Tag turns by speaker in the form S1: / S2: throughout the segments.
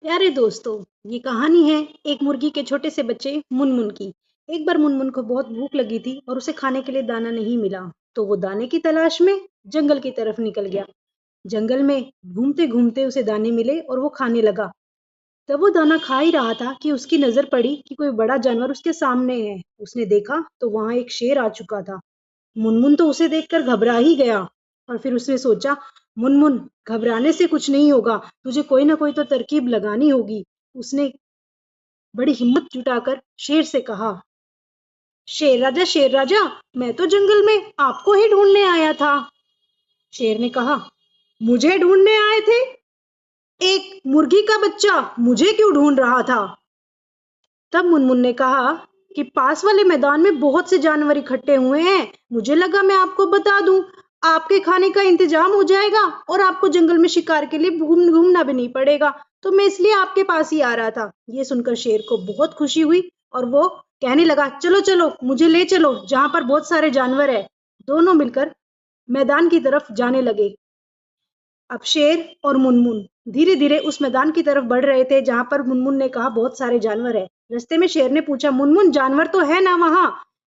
S1: प्यारे दोस्तों, ये कहानी है एक मुर्गी के छोटे से बच्चे मुनमुन की। एक बार मुनमुन को बहुत भूख लगी थी और उसे खाने के लिए दाना नहीं मिला। तो वो दाने की तलाश में जंगल की तरफ निकल गया। जंगल में घूमते घूमते उसे दाने मिले और वो खाने लगा। तब वो दाना खा ही रहा था कि उसकी नजर पड़ी कि कोई बड़ा जानवर उसके सामने है। उसने देखा तो वहां एक शेर आ चुका था। मुनमुन तो उसे देखकर घबरा ही गया। और फिर उसने सोचा, मुनमुन, घबराने से कुछ नहीं होगा, तुझे कोई ना कोई तो तरकीब लगानी होगी। उसने बड़ी हिम्मत जुटाकर शेर से कहा, शेर राजा, मैं तो जंगल में आपको ही ढूंढने आया था। शेर ने कहा, मुझे ढूंढने आए थे? एक मुर्गी का बच्चा मुझे क्यों ढूंढ रहा था? तब मुनमुन ने कहा कि पास वाले मैदान में बहुत से जानवर इकट्ठे हुए हैं, मुझे लगा मैं आपको बता दूं, आपके खाने का इंतजाम हो जाएगा और आपको जंगल में शिकार के लिए घूमना भी नहीं पड़ेगा। तो मैं इसलिए आपके पास ही आ रहा था। ये सुनकर शेर को बहुत खुशी हुई और वो कहने लगा, चलो चलो, मुझे ले चलो जहां पर बहुत सारे जानवर है। दोनों मिलकर मैदान की तरफ जाने लगे। अब शेर और मुनमुन धीरे धीरे उस मैदान की तरफ बढ़ रहे थे जहां पर मुनमुन ने कहा बहुत सारे जानवर है। रास्ते में शेर ने पूछा, मुनमुन, जानवर तो है ना वहां?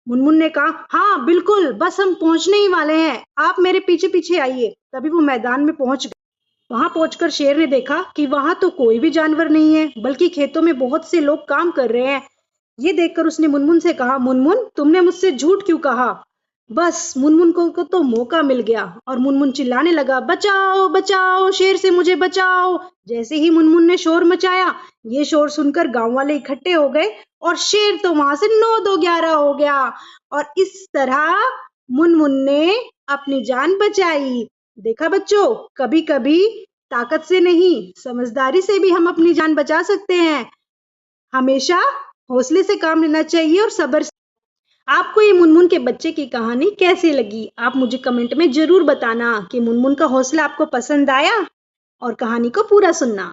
S1: मुनमुन ने कहा, हाँ बिल्कुल, बस हम पहुंचने ही वाले हैं, आप मेरे पीछे पीछे आइए। तभी वो मैदान में पहुंच गए। वहां पहुंचकर शेर ने देखा कि वहां तो कोई भी जानवर नहीं है, बल्कि खेतों में बहुत से लोग काम कर रहे हैं। ये देखकर उसने मुनमुन से कहा, मुनमुन, तुमने मुझसे झूठ क्यों कहा? बस मुनमुन को तो मौका मिल गया और मुनमुन चिल्लाने लगा, बचाओ बचाओ, शेर से मुझे बचाओ। जैसे ही मुनमुन ने शोर मचाया, ये शोर सुनकर गांव वाले इकट्ठे हो गए और शेर तो वहां से 9-2-11 हो गया। और इस तरह मुनमुन ने अपनी जान बचाई। देखा बच्चों, कभी कभी ताकत से नहीं, समझदारी से भी हम अपनी जान बचा सकते हैं। हमेशा हौसले से काम लेना चाहिए और सब्र। आपको ये मुनमुन के बच्चे की कहानी कैसी लगी? आप मुझे कमेंट में जरूर बताना कि मुनमुन का हौसला आपको पसंद आया और कहानी को पूरा सुनना।